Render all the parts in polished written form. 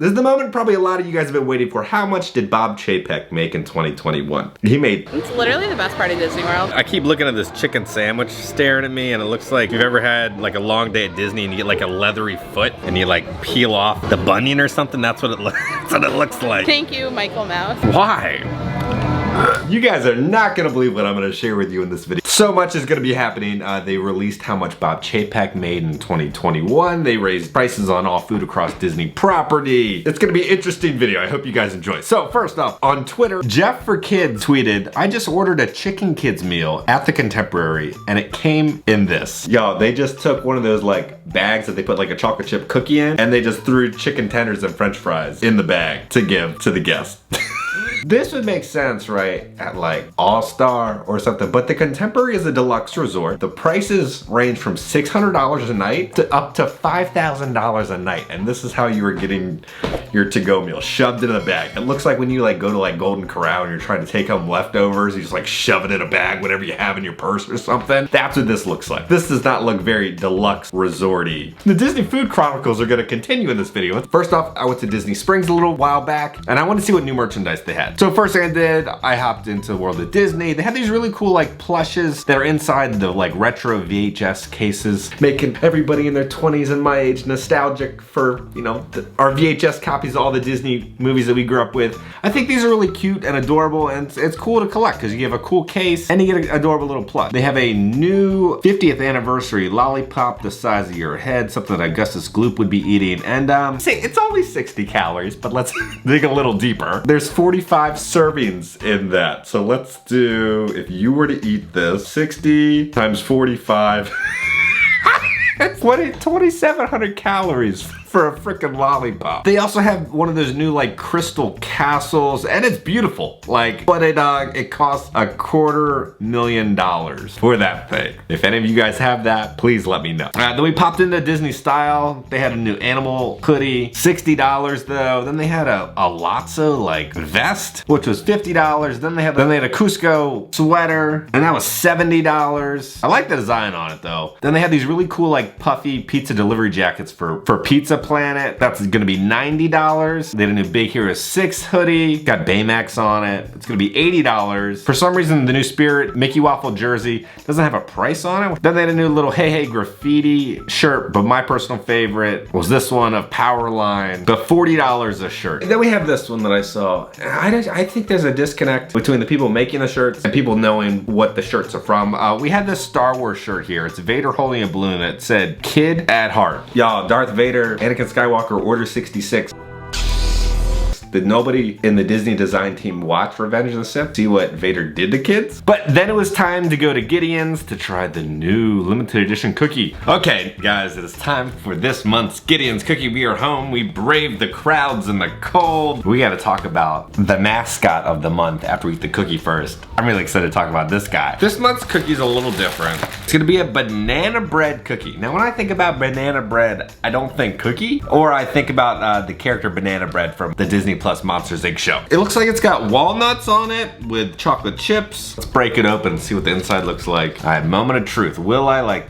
This is the moment probably a lot of you guys have been waiting for. How much did Bob Chapek make in 2021? He made... It's literally the best part of Disney World. I keep looking at this chicken sandwich staring at me, and it looks like you've ever had like a long day at Disney and you get like a leathery foot and you like peel off the bunion or something. That's what it looks like. Thank you, Michael Mouse. Why? You guys are not gonna believe what I'm gonna share with you in this video. So much is gonna be happening. They released how much Bob Chapek made in 2021. They raised prices on all food across Disney property. It's gonna be an interesting video. I hope you guys enjoy. So first off, on Twitter, Jeff for Kids tweeted, I just ordered a chicken kids meal at the Contemporary and it came in this. Y'all, they just took one of those like bags that they put like a chocolate chip cookie in and they just threw chicken tenders and french fries in the bag to give to the guests. This would make sense, right, at like All-Star or something, but the Contemporary is a deluxe resort. The prices range from $600 a night to up to $5,000 a night, and this is how you are getting your to-go meal shoved in a bag. It looks like when you like go to like Golden Corral and you're trying to take home leftovers, you just like shove it in a bag, whatever you have in your purse or something. That's what this looks like. This does not look very deluxe resort-y. The Disney Food Chronicles are gonna continue in this video. First off, I went to Disney Springs a little while back, and I wanted to see what new merchandise they had. So first thing I did, I hopped into World of Disney. They have these really cool like plushes that are inside the like retro VHS cases, making everybody in their 20s and my age nostalgic for, you know, our VHS copies of all the Disney movies that we grew up with. I think these are really cute and adorable, and it's cool to collect because you have a cool case and you get an adorable little plush. They have a new 50th anniversary lollipop the size of your head, something that Augustus Gloop would be eating. And say it's only 60 calories, but let's dig a little deeper. There's 45 servings in that. So let's do, if you were to eat this, 60 times 45. 2,700 calories for a freaking lollipop. They also have one of those new like crystal castles, and it's beautiful. Like, but it costs $250,000 for that thing. If any of you guys have that, please let me know. Then we popped into Disney Style. They had a new animal hoodie, $60 though. Then they had a Lotso like vest, which was $50. Then they had a Cusco sweater, and that was $70. I like the design on it though. Then they had these really cool like puffy pizza delivery jackets for Pizza Planet. That's gonna be $90. They had a new Big Hero 6 hoodie, got Baymax on it. It's gonna be $80. For some reason, the new Spirit Mickey Waffle jersey doesn't have a price on it. Then they had a new little Hey Hey graffiti shirt, but my personal favorite was this one of Powerline, the $40 a shirt. And then we have this one that I saw. I think there's a disconnect between the people making the shirts and people knowing what the shirts are from. We had this Star Wars shirt here. It's Vader holding a balloon that said "Kid at Heart." Y'all, Darth Vader, Anakin Skywalker, Order 66. Did nobody in the Disney design team watch Revenge of the Sith? See what Vader did to kids? But then it was time to go to Gideon's to try the new limited edition cookie. Okay, guys, it is time for this month's Gideon's cookie. We are home. We braved the crowds and the cold. We gotta talk about the mascot of the month after we eat the cookie first. I'm really excited to talk about this guy. This month's cookie is a little different. It's gonna be a banana bread cookie. Now, when I think about banana bread, I don't think cookie, or I think about the character Banana Bread from the Disney Plus Monsters Inc. show. It looks like it's got walnuts on it with chocolate chips. Let's break it open and see what the inside looks like. All right, moment of truth. Will I like...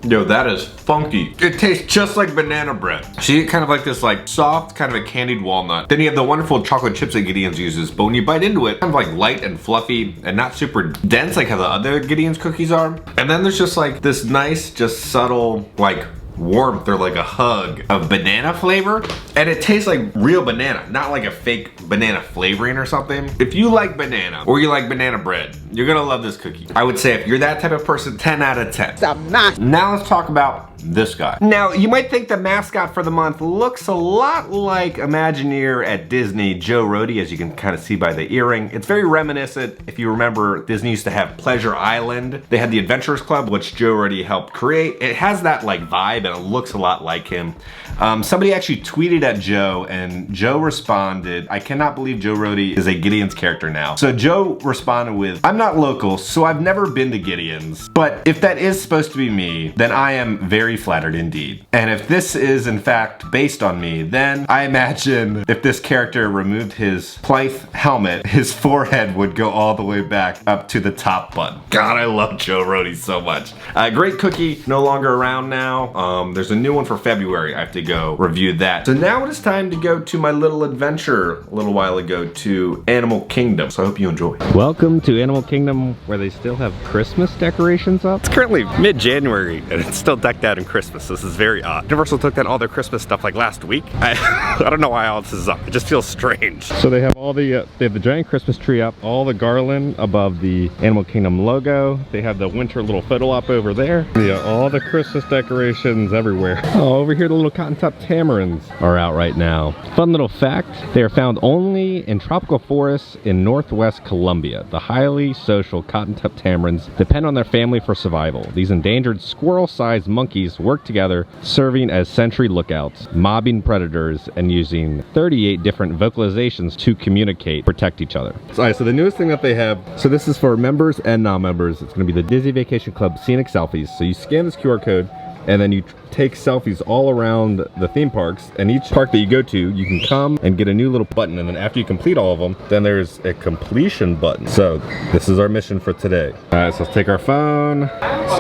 Yo, that is funky. It tastes just like banana bread. So you get kind of like this like soft, kind of a candied walnut. Then you have the wonderful chocolate chips that Gideon's uses, but when you bite into it, kind of like light and fluffy and not super dense like how the other Gideon's cookies are. And then there's just like this nice, just subtle, like warmth or like a hug of banana flavor, and it tastes like real banana, not like a fake banana flavoring or something. If you like banana or you like banana bread, you're gonna love this cookie. I would say if you're that type of person, 10 out of 10. Stop not. Now let's talk about this guy. Now, you might think the mascot for the month looks a lot like Imagineer at Disney, Joe Rohde, as you can kind of see by the earring. It's very reminiscent. If you remember, Disney used to have Pleasure Island. They had the Adventurers Club, which Joe Rohde helped create. It has that like vibe and it looks a lot like him. Somebody actually tweeted at Joe and Joe responded, I cannot believe Joe Rohde is a Gideon's character now. So Joe responded with, I'm not local, so I've never been to Gideon's, but if that is supposed to be me, then I am very flattered indeed. And if this is in fact based on me, then I imagine if this character removed his Plythe helmet, his forehead would go all the way back up to the top button. God, I love Joe Rohde so much. Great cookie, no longer around now. There's a new one for February. I have to go review that. So now it is time to go to my little adventure a little while ago to Animal Kingdom. So I hope you enjoy. Welcome to Animal Kingdom, where they still have Christmas decorations up. It's currently mid-January and it's still decked out in Christmas. This is very odd. Universal took down all their Christmas stuff like last week. I don't know why all this is up. It just feels strange. So they have all the they have the giant Christmas tree up, all the garland above the Animal Kingdom logo. They have the winter little photo op over there. Yeah, all the Christmas decorations everywhere. Oh, over here the little cotton top tamarins are out right now. Fun little fact, they are found only in tropical forests in northwest Colombia. The highly social cotton top tamarins depend on their family for survival. These endangered squirrel-sized monkeys work together, serving as sentry lookouts, mobbing predators, and using 38 different vocalizations to communicate, protect each other. Alright, so the newest thing that they have, so this is for members and non-members. It's going to be the Disney Vacation Club Scenic Selfies. So you scan this QR code and then you take selfies all around the theme parks, and each park that you go to, you can come and get a new little button, and then after you complete all of them, then there's a completion button. So this is our mission for today. Alright, so let's take our phone,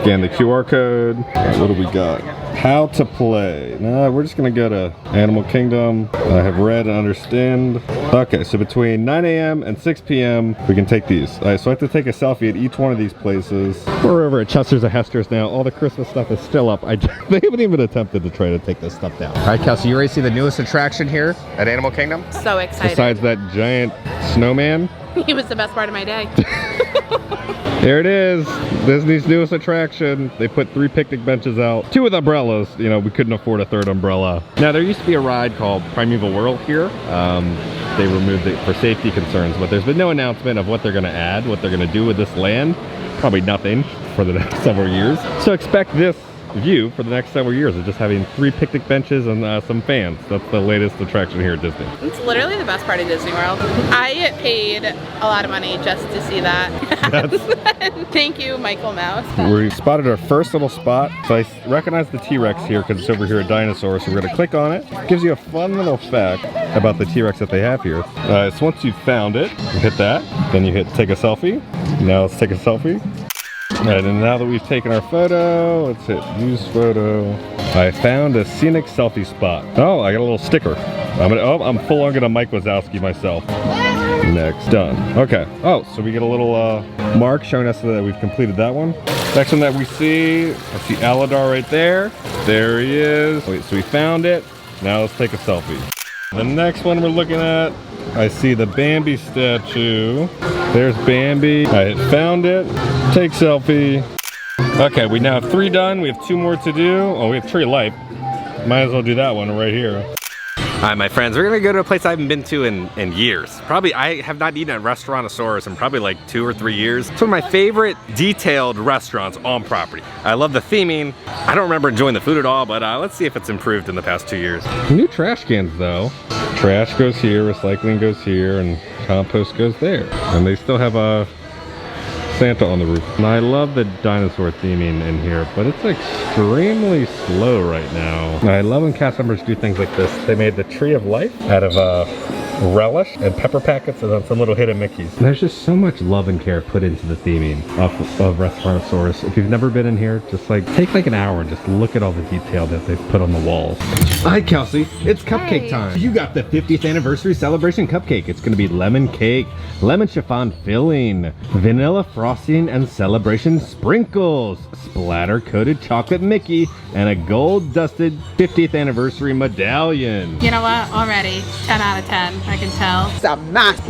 scan the QR code. What do we got? How to play. No, we're just gonna go to Animal Kingdom. I have read and understand. Okay, so between 9 a.m. and 6 p.m. we can take these. Alright, so I have to take a selfie at each one of these places. We're over at Chester's and Hester's now. All the Christmas stuff is still up. They haven't even attempted to try to take this stuff down. Alright, Kelsey, you ready to see the newest attraction here at Animal Kingdom? So excited. Besides that giant snowman? He was the best part of my day. There it is, Disney's newest attraction. They put 3 picnic benches out, 2 with umbrellas. You know, we couldn't afford a 3rd umbrella. Now, there used to be a ride called Primeval World here. They removed it for safety concerns, but there's been no announcement of what they're gonna add, what they're gonna do with this land. Probably nothing for the next several years. So expect this view for the next several years of just having 3 picnic benches and some fans. That's the latest attraction here at Disney. It's literally the best part of Disney World. I paid a lot of money just to see that. Thank you, Michael Mouse. We spotted our first little spot. So I recognize the T-Rex here because it's over here at Dinosaur. So we're gonna click on it. It gives you a fun little fact about the T-Rex that they have here. So once you've found it, you hit that. Then you hit take a selfie. Now let's take a selfie. Alright, and now that we've taken our photo, let's hit use photo. I found a scenic selfie spot. Oh, I got a little sticker. I'm full on gonna Mike Wazowski myself. Next, done. Okay. Oh, so we get a little mark showing us that we've completed that one. Next one that we see, I see Aladar right there. There he is. Wait, so we found it. Now let's take a selfie. The next one we're looking at, I see the Bambi statue. There's Bambi. I found it. Take selfie. Okay, we now have 3 done. We have 2 more to do. Oh, we have Tree of Life. Might as well do that one right here. Alright, my friends, we're gonna go to a place I haven't been to in years. Probably, I have not eaten at Restaurantosaurus in probably like 2 or 3 years. It's one of my favorite detailed restaurants on property. I love the theming. I don't remember enjoying the food at all, but let's see if it's improved in the past 2 years. New trash cans though. Trash goes here, recycling goes here, and compost goes there. And they still have a Santa on the roof. And I love the dinosaur theming in here, but it's extremely slow right now. And I love when cast members do things like this. They made the Tree of Life out of relish and pepper packets and then some little hidden Mickeys. And there's just so much love and care put into the theming of Restaurantosaurus. If you've never been in here, just like take like an hour and just look at all the detail that they've put on the walls. Hi Kelsey, it's cupcake time. You got the 50th anniversary celebration cupcake. It's gonna be lemon cake, lemon chiffon filling, vanilla frosting and celebration sprinkles, splatter coated chocolate Mickey, and a gold dusted 50th anniversary medallion. You know what? Already 10 out of 10. I can tell. It's a must.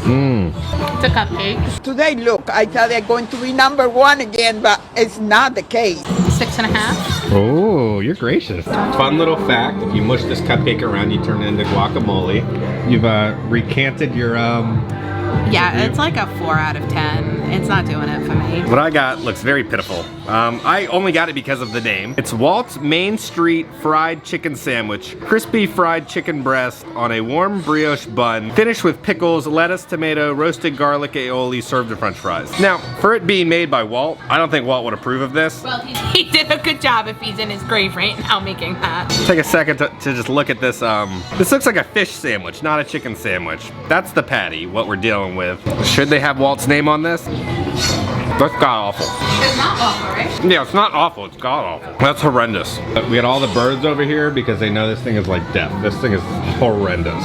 It's a cupcake. Today, look, I thought they're going to be #1 again, but it's not the case. 6.5. Oh, you're gracious. Fun little fact, if you mush this cupcake around, you turn it into guacamole. You've recanted your Yeah, it's like a 4 out of 10. It's not doing it for me. What I got looks very pitiful. I only got it because of the name. It's Walt's Main Street Fried Chicken Sandwich. Crispy fried chicken breast on a warm brioche bun, finished with pickles, lettuce, tomato, roasted garlic aioli, served with french fries. Now, for it being made by Walt, I don't think Walt would approve of this. Well, he did a good job if he's in his grave right now making that. Take a second to just look at this. This looks like a fish sandwich, not a chicken sandwich. That's the patty, what we're dealing with. Should they have Walt's name on this? That's god-awful. It's not awful, right? Yeah, it's not awful, it's god-awful. That's horrendous. We got all the birds over here because they know this thing is like death. This thing is horrendous.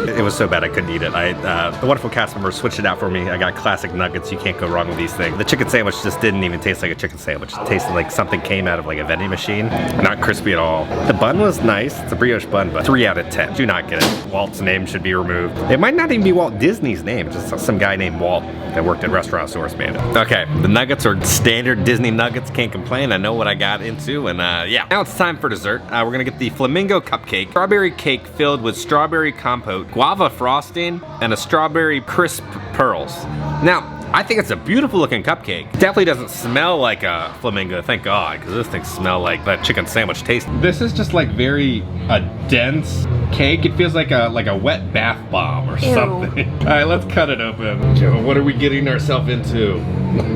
It was so bad I couldn't eat it. The wonderful cast member switched it out for me. I got classic nuggets. You can't go wrong with these things. The chicken sandwich just didn't even taste like a chicken sandwich. It tasted like something came out of like a vending machine. Not crispy at all. The bun was nice. It's a brioche bun, but 3 out of 10. Do not get it. Walt's name should be removed. It might not even be Walt Disney's name. Just some guy named Walt that worked at Restaurantosaurus made it. Okay, the nuggets are standard Disney nuggets. Can't complain. I know what I got into, and yeah. Now it's time for dessert. We're gonna get the flamingo cupcake. Strawberry cake filled with strawberry compote, guava frosting, and a strawberry crisp pearls. Now, I think it's a beautiful looking cupcake. Definitely doesn't smell like a flamingo, thank God, because this thing smells like that chicken sandwich taste. This is just like very dense cake. It feels like a wet bath bomb or something. All right, let's cut it open. Joe, what are we getting ourselves into?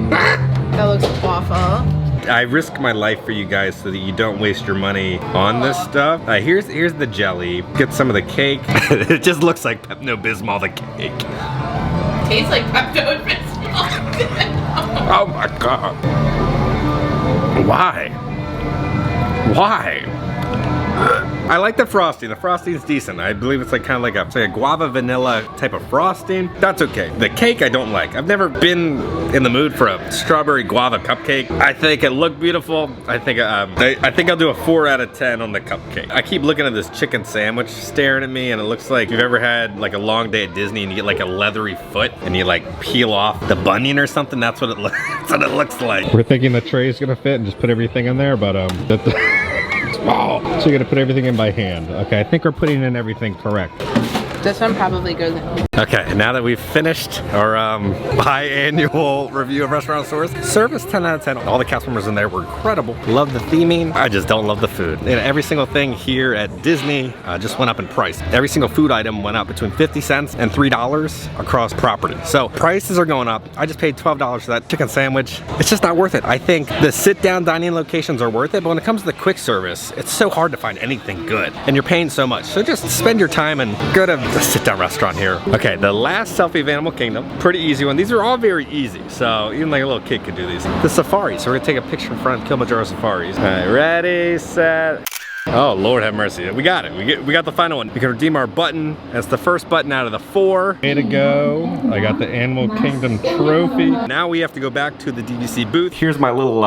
That looks awful. I risk my life for you guys so that you don't waste your money on this stuff. Here's the jelly. Get some of the cake. It just looks like Pepto-Bismol, the cake. Tastes like Pepto-Bismol. Oh my God. Why? Why? I like the frosting. The frosting's decent. I believe it's like kind of like a guava vanilla type of frosting. That's okay. The cake I don't like. I've never been in the mood for a strawberry guava cupcake. I think it looked beautiful. I think I'll do a 4 out of 10 on the cupcake. I keep looking at this chicken sandwich staring at me, and it looks like you've ever had like a long day at Disney and you get like a leathery foot and you like peel off the bunion or something. That's what it looks like. We're thinking the tray's gonna fit and just put everything in there, but small. So you're gonna put everything in by hand. Okay, I think we're putting in everything correct. This one probably goes in. Okay, now that we've finished our biannual review of Restaurantosaurus, service 10 out of 10. All the cast members in there were incredible. Love the theming. I just don't love the food. And every single thing here at Disney just went up in price. Every single food item went up between 50 cents and $3 across property. So prices are going up. I just paid $12 for that chicken sandwich. It's just not worth it. I think the sit-down dining locations are worth it, but when it comes to the quick service, it's so hard to find anything good. And you're paying so much. So just spend your time and go to a sit-down restaurant here. Okay, the last selfie of Animal Kingdom. Pretty easy one. These are all very easy, so even like a little kid could do these. The safari. So we're gonna take a picture in front of Kilimanjaro Safaris. All right, ready, set. Oh, Lord have mercy. We got it. We got the final one. We can redeem our button. That's the first button out of the 4. Way to go. I got the Animal Kingdom trophy. Now we have to go back to the DVC booth. Here's my little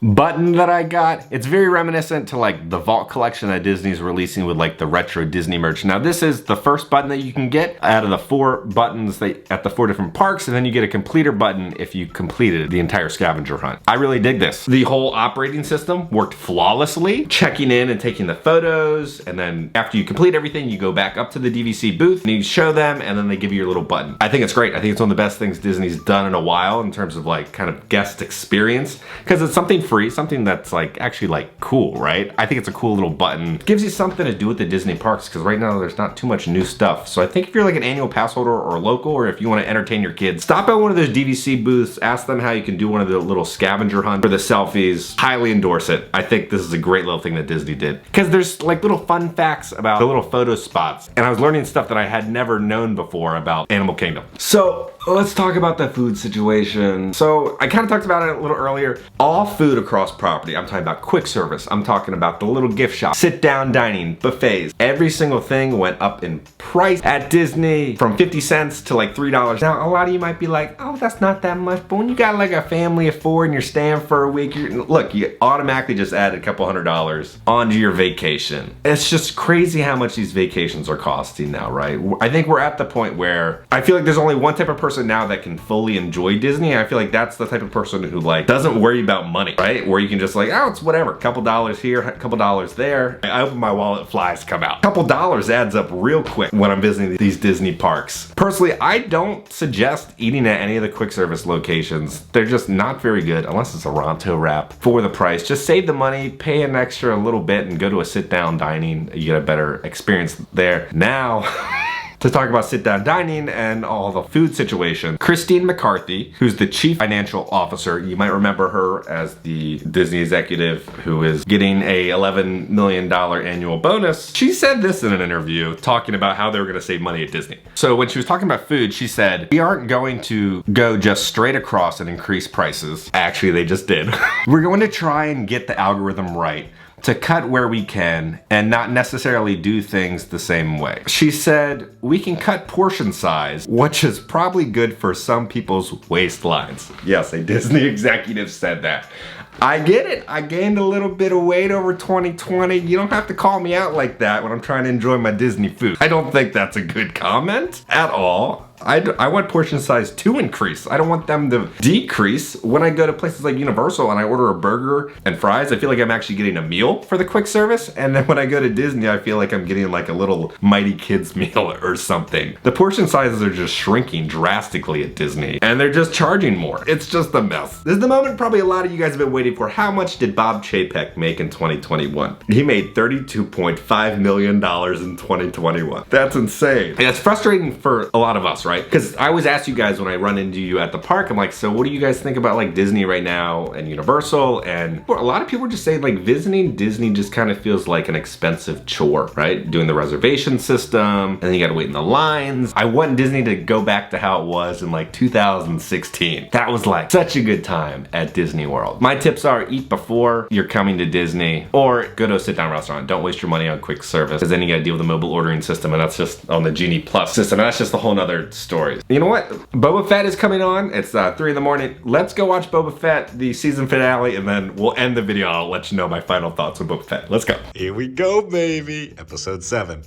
button that I got. It's very reminiscent to like the Vault collection that Disney's releasing with like the retro Disney merch. Now this is the first button that you can get out of the 4 buttons at the 4 different parks, and then you get a completer button if you completed the entire scavenger hunt. I really dig this. The whole operating system worked flawlessly. Checking in and taking the photos, and then after you complete everything, you go back up to the DVC booth and you show them, and then they give you your little button. I think it's great. I think it's one of the best things Disney's done in a while in terms of like kind of guest experience, because it's something free, something that's like actually like cool, right? I think it's a cool little button. Gives you something to do at the Disney parks, because right now there's not too much new stuff. So I think if you're like an annual pass holder or local, or if you want to entertain your kids, stop at one of those DVC booths, ask them how you can do one of the little scavenger hunt for the selfies. Highly endorse it. I think this is a great little thing that Disney did, because there's like little fun facts about the little photo spots, and I was learning stuff that I had never known before about Animal Kingdom. So let's talk about the food situation. So I kind of talked about it a little earlier. All food across property, I'm talking about quick service, I'm talking about the little gift shop, sit down dining, buffets, every single thing went up in price at Disney from 50 cents to like $3. Now a lot of you might be like, oh, that's not that much, but when you got like a family of 4 and you're staying for a week, look, you automatically just added a couple $100s onto your vacation. It's just crazy how much these vacations are costing now, right? I think we're at the point where I feel like there's only one type of person now that can fully enjoy Disney. I feel like that's the type of person who like doesn't worry about money, right? Where you can just like, oh, it's whatever, couple dollars here, a couple dollars there. I open my wallet, flies come out. Couple dollars adds up real quick when I'm visiting these Disney parks. Personally, I don't suggest eating at any of the quick service locations. They're just not very good unless it's a Ronto wrap for the price. Just save the money, pay an extra a little bit, and go to a sit down dining. You get a better experience there. Now, to talk about sit-down dining and all the food situation. Christine McCarthy, who's the chief financial officer, you might remember her as the Disney executive who is getting a $11 million annual bonus. She said this in an interview talking about how they were going to save money at Disney. So when she was talking about food, she said, we aren't going to go just straight across and increase prices. Actually, they just did. We're going to try and get the algorithm right to cut where we can and not necessarily do things the same way. She said, we can cut portion size, which is probably good for some people's waistlines. Yes, a Disney executive said that. I get it. I gained a little bit of weight over 2020. You don't have to call me out like that when I'm trying to enjoy my Disney food. I don't think that's a good comment at all. I want portion size to increase. I don't want them to decrease. When I go to places like Universal and I order a burger and fries, I feel like I'm actually getting a meal for the quick service. And then when I go to Disney, I feel like I'm getting like a little Mighty Kids meal or something. The portion sizes are just shrinking drastically at Disney and they're just charging more. It's just a mess. This is the moment probably a lot of you guys have been waiting for. How much did Bob Chapek make in 2021? He made $32.5 million in 2021. That's insane. And it's frustrating for a lot of us, right? Because I always ask you guys when I run into you at the park, I'm like, so what do you guys think about like Disney right now and Universal? And a lot of people just say like visiting Disney just kind of feels like an expensive chore, right? Doing the reservation system and then you gotta wait in the lines. I want Disney to go back to how it was in like 2016. That was like such a good time at Disney World. My tips are eat before you're coming to Disney or go to a sit down restaurant. Don't waste your money on quick service because then you gotta deal with the mobile ordering system and that's just on the Genie Plus system. And that's just a whole nother story. You know what? Boba Fett is coming on. It's 3 in the morning. Let's go watch Boba Fett, the season finale, and then we'll end the video. I'll let you know my final thoughts on Boba Fett. Let's go. Here we go, baby. Episode 7.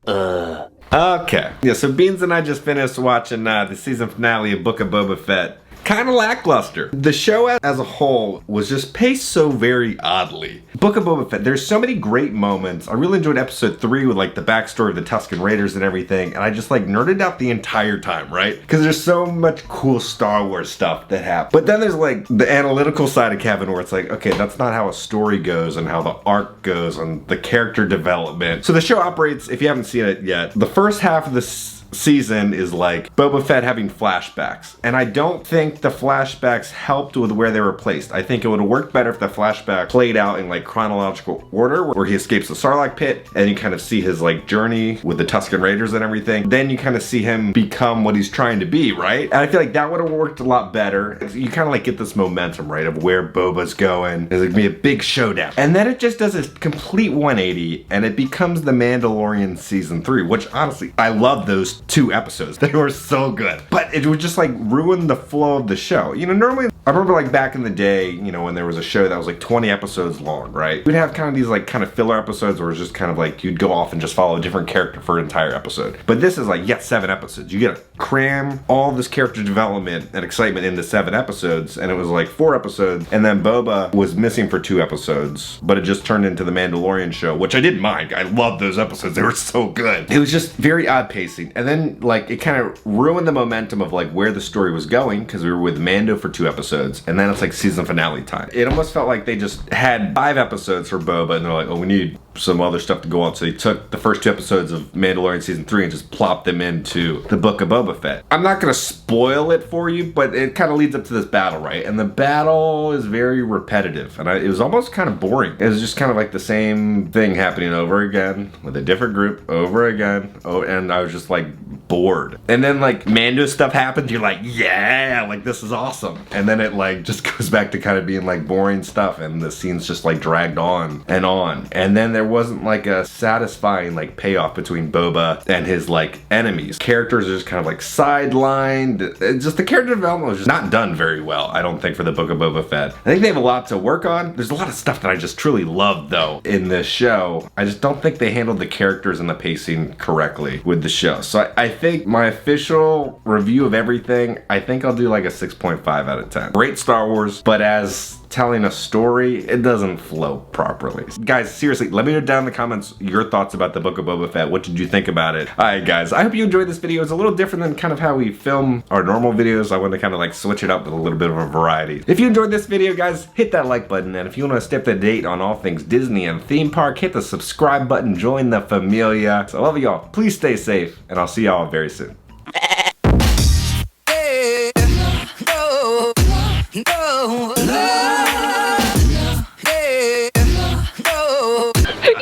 Okay. Yeah, so Beans and I just finished watching the season finale of Book of Boba Fett. Kind of lackluster. The show as a whole was just paced so very oddly. Book of Boba Fett, there's so many great moments. I really enjoyed episode 3 with like the backstory of the Tusken Raiders and everything, and I just like nerded out the entire time, right? Because there's so much cool Star Wars stuff that happened. But then there's like the analytical side of Kevin where it's like, okay, that's not how a story goes and how the arc goes and the character development. So the show operates, if you haven't seen it yet, the first half of this season is like Boba Fett having flashbacks, and I don't think the flashbacks helped with where they were placed. I think it would have worked better if the flashback played out in like chronological order where he escapes the Sarlacc pit and you kind of see his like journey with the Tusken Raiders and everything. Then you kind of see him become what he's trying to be, right? And I feel like that would have worked a lot better. You kind of like get this momentum, right, of where Boba's going. There's gonna be a big showdown, and then it just does a complete 180 and it becomes The Mandalorian season 3, which honestly I love those 2 episodes. They were so good. But it would just like ruin the flow of the show. You know, normally, I remember like back in the day, you know, when there was a show that was like 20 episodes long, right? We'd have kind of these like kind of filler episodes where it's just kind of like you'd go off and just follow a different character for an entire episode. But this is like, 7 episodes. You get to cram all this character development and excitement into 7 episodes, and it was like 4 episodes, and then Boba was missing for 2 episodes, but it just turned into the Mandalorian show, which I didn't mind. I loved those episodes. They were so good. It was just very odd pacing. And then like it kind of ruined the momentum of like where the story was going because we were with Mando for 2 episodes and then it's like season finale time. It almost felt like they just had 5 episodes for Boba and they're like, oh, we need some other stuff to go on. So they took the first 2 episodes of Mandalorian season 3 and just plopped them into the Book of Boba Fett. I'm not gonna spoil it for you, but it kind of leads up to this battle, right? And the battle is very repetitive and it was almost kind of boring. It was just kind of like the same thing happening over again with a different group over again. Oh, and I was just like bored. And then like Mando stuff happens, you're like, yeah, like this is awesome. And then it like just goes back to kind of being like boring stuff and the scenes just like dragged on. And then there wasn't like a satisfying like payoff between Boba and his like enemies. Characters are just kind of like sidelined. Just the character development was just not done very well, I don't think, for the Book of Boba Fett. I think they have a lot to work on. There's a lot of stuff that I just truly love though in this show. I just don't think they handled the characters and the pacing correctly with the show. So I think my official review of everything, I think I'll do like a 6.5 out of 10. Great Star Wars, but as telling a story, it doesn't flow properly. Guys, seriously, let me know down in the comments your thoughts about the Book of Boba Fett. What did you think about it? Alright guys, I hope you enjoyed this video. It's a little different than kind of how we film our normal videos. I wanted to kind of like switch it up with a little bit of a variety. If you enjoyed this video, guys, hit that like button, and if you want to stay up to date on all things Disney and theme park, hit the subscribe button, join the familia. So I love y'all. Please stay safe, and I'll see y'all very soon.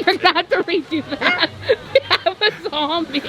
You're gonna have to redo that. That was all me.